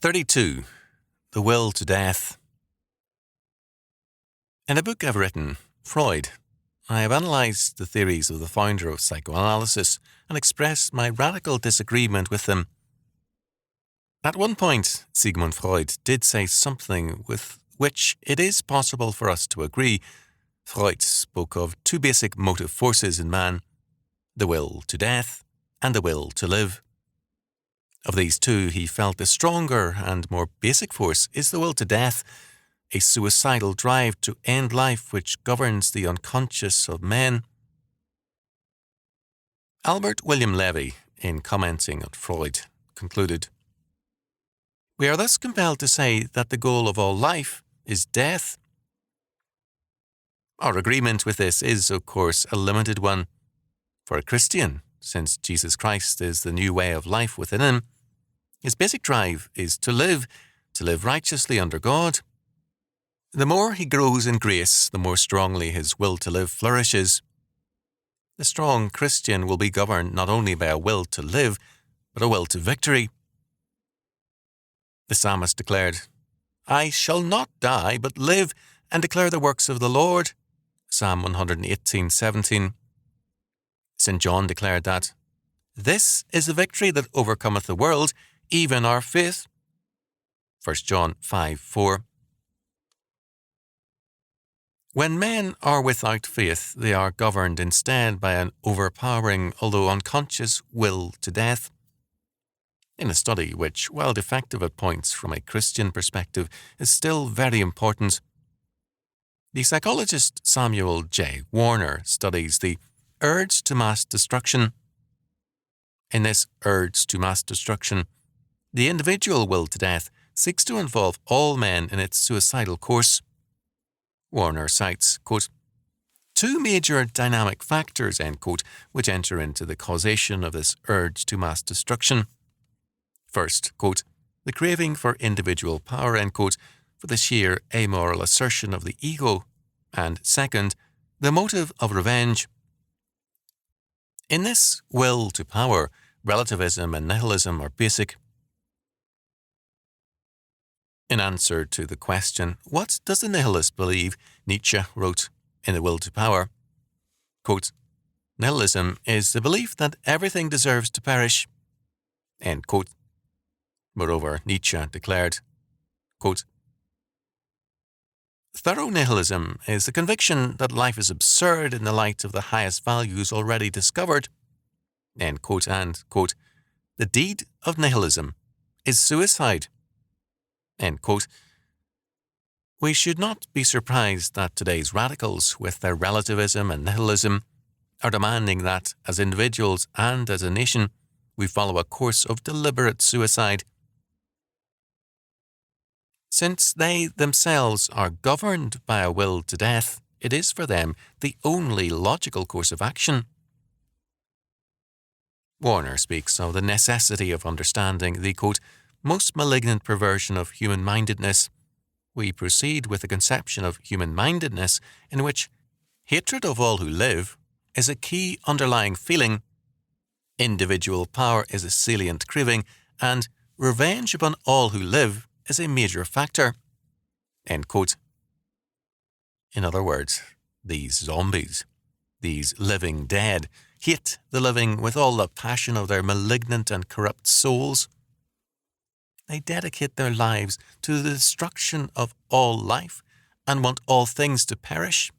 32. The Will to Death. In a book I've written, Freud, I have analysed the theories of the founder of psychoanalysis and expressed my radical disagreement with them. At one point, Sigmund Freud did say something with which it is possible for us to agree. Freud spoke of two basic motive forces in man, the will to death and the will to live. Of these two, he felt the stronger and more basic force is the will to death, a suicidal drive to end life which governs the unconscious of men. Albert William Levy, in commenting on Freud, concluded, "We are thus compelled to say that the goal of all life is death." Our agreement with this is, of course, a limited one. For a Christian, since Jesus Christ is the new way of life within him, his basic drive is to live righteously under God. The more he grows in grace, the more strongly his will to live flourishes. The strong Christian will be governed not only by a will to live, but a will to victory. The psalmist declared, "I shall not die, but live and declare the works of the Lord." Psalm 118:17. St. John declared that, "This is the victory that overcometh the world, even our faith." 1 John 5:4. When men are without faith, they are governed instead by an overpowering, although unconscious, will to death. In a study which, while defective at points from a Christian perspective, is still very important, the psychologist Samuel J. Warner studies the urge to mass destruction. In this urge to mass destruction, the individual will to death seeks to involve all men in its suicidal course. Warner cites, quote, "two major dynamic factors," end quote, which enter into the causation of this urge to mass destruction. First, quote, "the craving for individual power," end quote, for the sheer amoral assertion of the ego, and second, the motive of revenge. In this will to power, relativism and nihilism are basic. In answer to the question, "What does the nihilist believe?" Nietzsche wrote in The Will to Power, quote, "Nihilism is the belief that everything deserves to perish." End quote. Moreover, Nietzsche declared, quote, "Thorough nihilism is the conviction that life is absurd in the light of the highest values already discovered." End quote, and, quote, "the deed of nihilism is suicide." End quote. We should not be surprised that today's radicals, with their relativism and nihilism, are demanding that, as individuals and as a nation, we follow a course of deliberate suicide. Since they themselves are governed by a will to death, it is for them the only logical course of action. Warner speaks of the necessity of understanding the, quote, "most malignant perversion of human-mindedness." We proceed with the conception of human-mindedness in which hatred of all who live is a key underlying feeling, individual power is a salient craving, and revenge upon all who live is a major factor. End quote. In other words, these zombies, these living dead, hate the living with all the passion of their malignant and corrupt souls. They dedicate their lives to the destruction of all life and want all things to perish.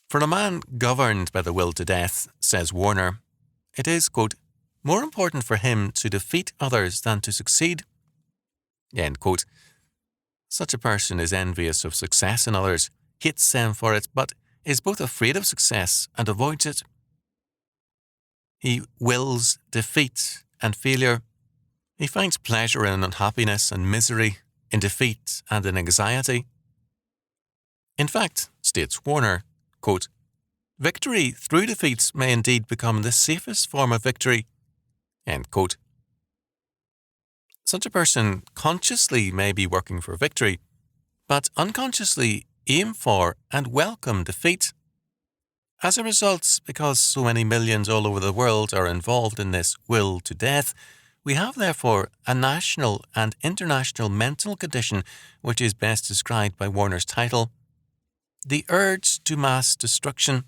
For a man governed by the will to death, says Warner, it is, quote, "more important for him to defeat others than to succeed." End quote. Such a person is envious of success in others, hates them for it, but is both afraid of success and avoids it. He wills defeat and failure. He finds pleasure in unhappiness and misery, in defeat and in anxiety. In fact, states Warner, quote, "victory through defeat may indeed become the safest form of victory." End quote. Such a person consciously may be working for victory, but unconsciously aim for and welcome defeat. As a result, because so many millions all over the world are involved in this will to death, We have, therefore, a national and international mental condition which is best described by Warner's title, The Urge to Mass Destruction.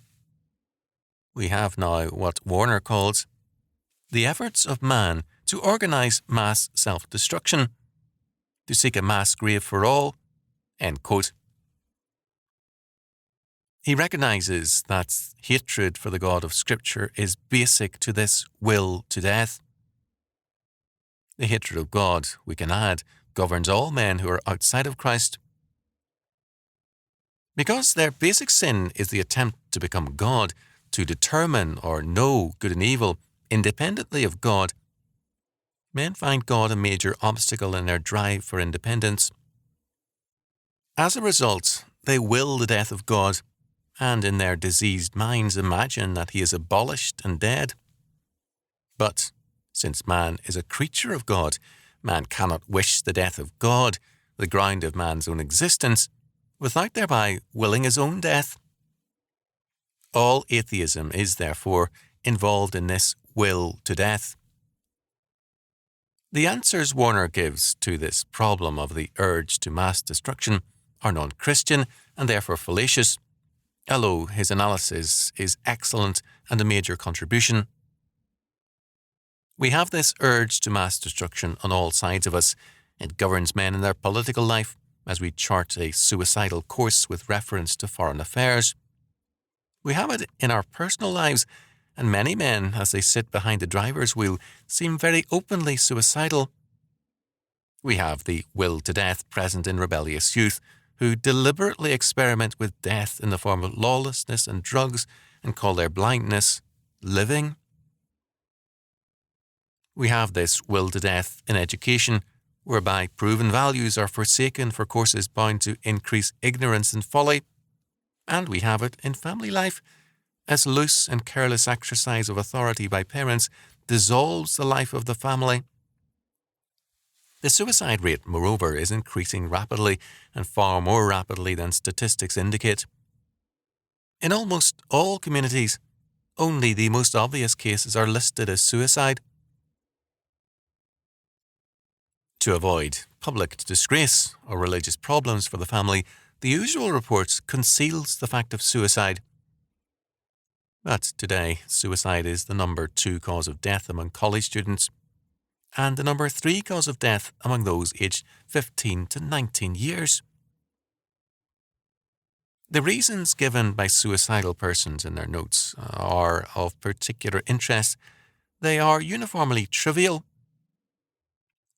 We have now what Warner calls the efforts of man to organize mass self-destruction, to seek a mass grave for all, end quote. He recognizes that hatred for the God of Scripture is basic to this will to death. The hatred of God, we can add, governs all men who are outside of Christ. Because their basic sin is the attempt to become God, to determine or know good and evil independently of God, men find God a major obstacle in their drive for independence. As a result, they will the death of God, and in their diseased minds imagine that he is abolished and dead. But since man is a creature of God, man cannot wish the death of God, the ground of man's own existence, without thereby willing his own death. All atheism is, therefore, involved in this will to death. The answers Warner gives to this problem of the urge to mass destruction are non-Christian and therefore fallacious, although his analysis is excellent and a major contribution. We have this urge to mass destruction on all sides of us. It governs men in their political life as we chart a suicidal course with reference to foreign affairs. We have it in our personal lives, and many men, as they sit behind the driver's wheel, seem very openly suicidal. We have the will to death present in rebellious youth, who deliberately experiment with death in the form of lawlessness and drugs and call their blindness living. We have this will to death in education, whereby proven values are forsaken for courses bound to increase ignorance and folly. And we have it in family life, as loose and careless exercise of authority by parents dissolves the life of the family. The suicide rate, moreover, is increasing rapidly and far more rapidly than statistics indicate. In almost all communities, only the most obvious cases are listed as suicide. To avoid public disgrace or religious problems for the family, the usual report conceals the fact of suicide. But today, suicide is the number 2 cause of death among college students, and the number 3 cause of death among those aged 15 to 19 years. The reasons given by suicidal persons in their notes are of particular interest. They are uniformly trivial.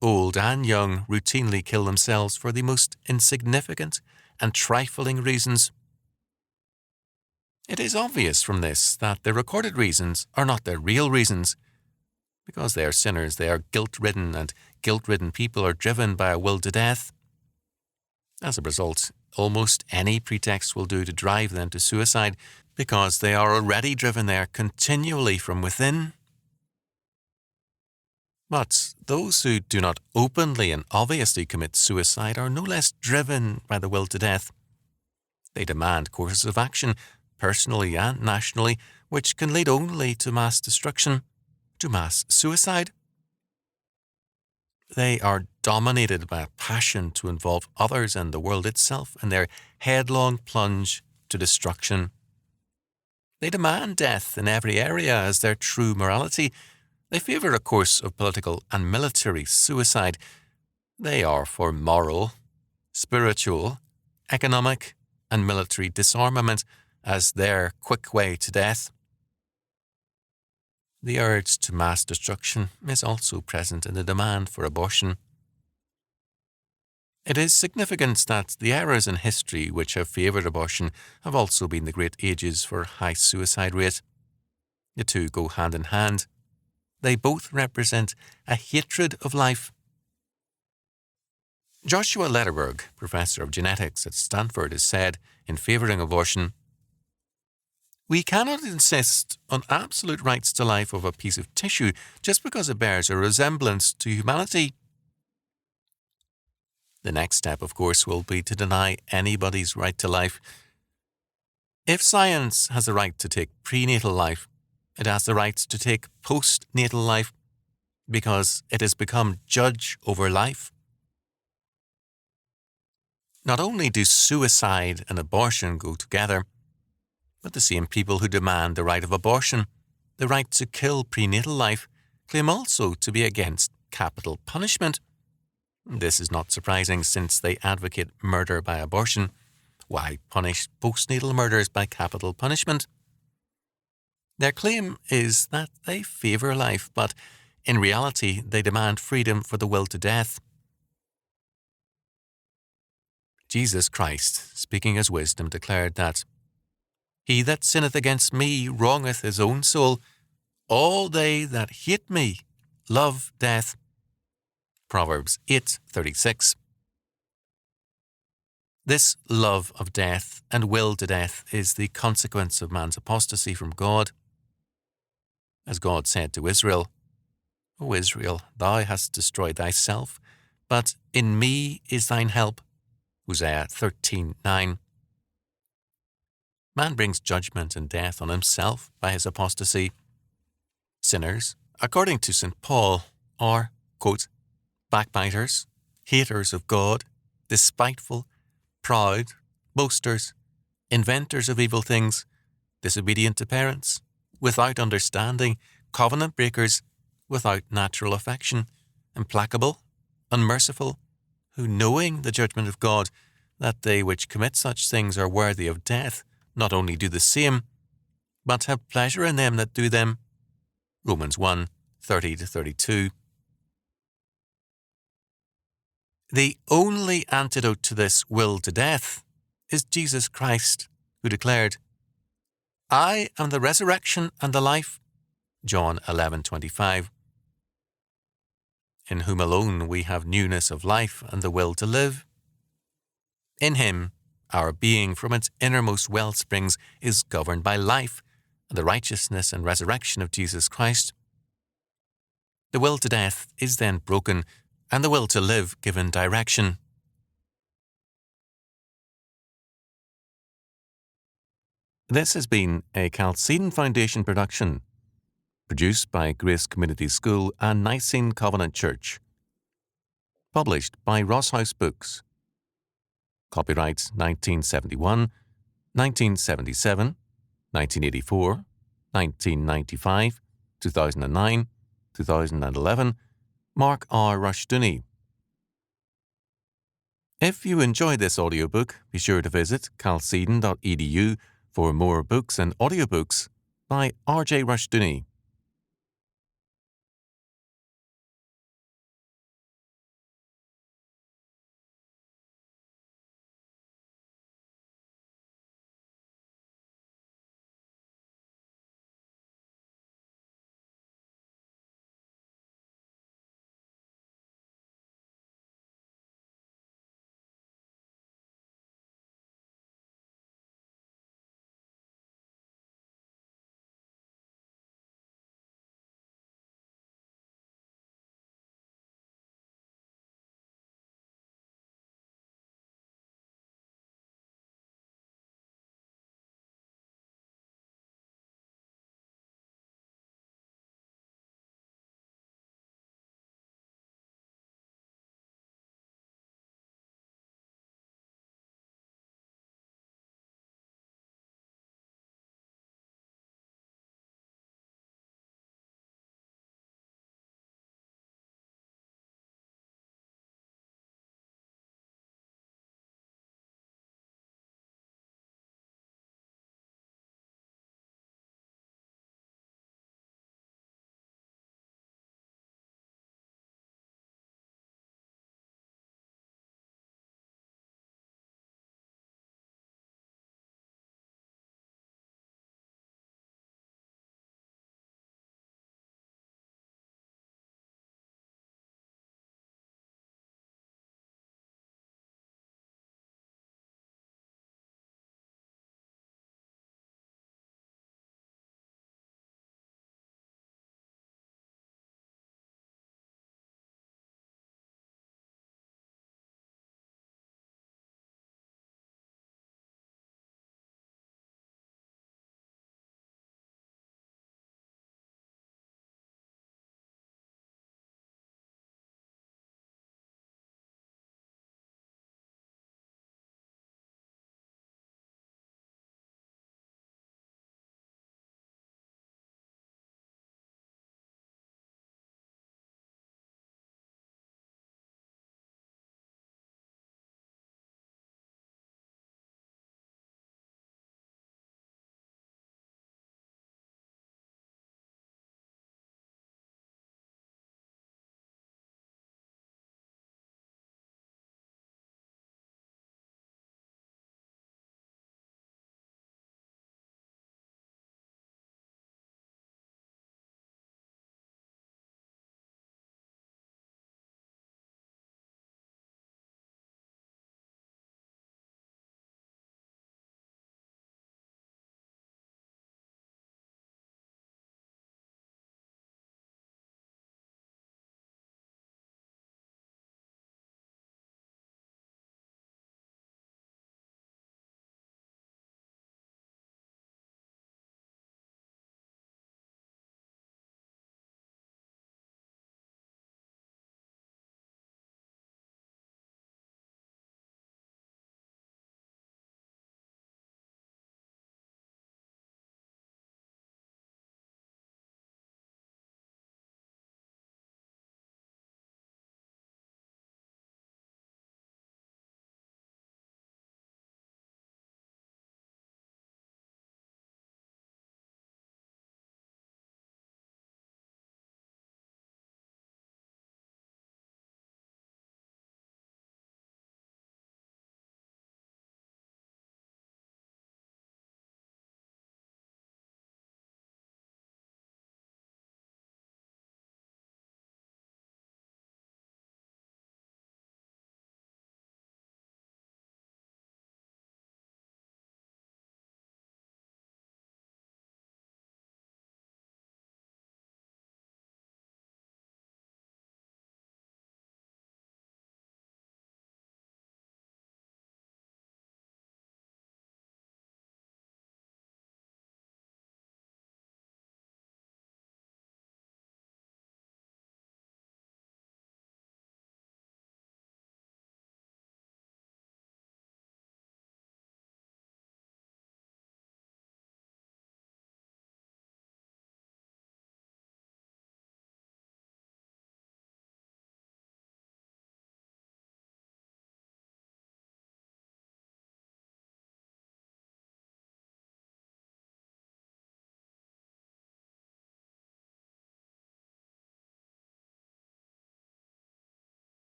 Old and young routinely kill themselves for the most insignificant and trifling reasons. It is obvious from this that the recorded reasons are not their real reasons. Because they are sinners, they are guilt-ridden, and guilt-ridden people are driven by a will to death. As a result, almost any pretext will do to drive them to suicide, because they are already driven there continually from within. But those who do not openly and obviously commit suicide are no less driven by the will to death. They demand courses of action, personally and nationally, which can lead only to mass destruction, to mass suicide. They are dominated by a passion to involve others and the world itself in their headlong plunge to destruction. They demand death in every area as their true morality. They favour a course of political and military suicide. They are for moral, spiritual, economic, and military disarmament as their quick way to death. The urge to mass destruction is also present in the demand for abortion. It is significant that the eras in history which have favoured abortion have also been the great ages for high suicide rate. The two go hand in hand. They both represent a hatred of life. Joshua Lederberg, professor of genetics at Stanford, has said, in favouring abortion, "We cannot insist on absolute rights to life of a piece of tissue just because it bears a resemblance to humanity." The next step, of course, will be to deny anybody's right to life. If science has the right to take prenatal life, it has the right to take postnatal life. because it has become judge over life. Not only do suicide and abortion go together, but the same people who demand the right of abortion, the right to kill prenatal life, claim also to be against capital punishment. This is not surprising since they advocate murder by abortion. Why punish postnatal murders by capital punishment? Their claim is that they favour life, but in reality they demand freedom for the will to death. Jesus Christ, speaking as wisdom, declared that, "He that sinneth against me wrongeth his own soul. All they that hate me love death." Proverbs 8:36. This love of death and will to death is the consequence of man's apostasy from God. As God said to Israel, "O Israel, thou hast destroyed thyself, but in me is thine help." Hosea 13:9. Man brings judgment and death on himself by his apostasy. Sinners, according to St. Paul, are, quote, backbiters, haters of God, despiteful, proud, boasters, inventors of evil things, disobedient to parents, without understanding, covenant breakers, without natural affection, implacable, unmerciful, who, knowing the judgment of God, that they which commit such things are worthy of death, not only do the same, but have pleasure in them that do them. Romans 1:30-32. The only antidote to this will to death is Jesus Christ, who declared, "I am the resurrection and the life," John 11:25. In whom alone we have newness of life and the will to live. In him, our being from its innermost wellsprings is governed by life and the righteousness and resurrection of Jesus Christ. The will to death is then broken and the will to live given direction. This has been a Chalcedon Foundation production, produced by Grace Community School and Nicene Covenant Church. Published by Ross House Books. Copyrights 1971, 1977, 1984, 1995, 2009, 2011, Mark R. Rushdoony. If you enjoyed this audiobook, be sure to visit chalcedon.edu for more books and audiobooks by R.J. Rushdoony.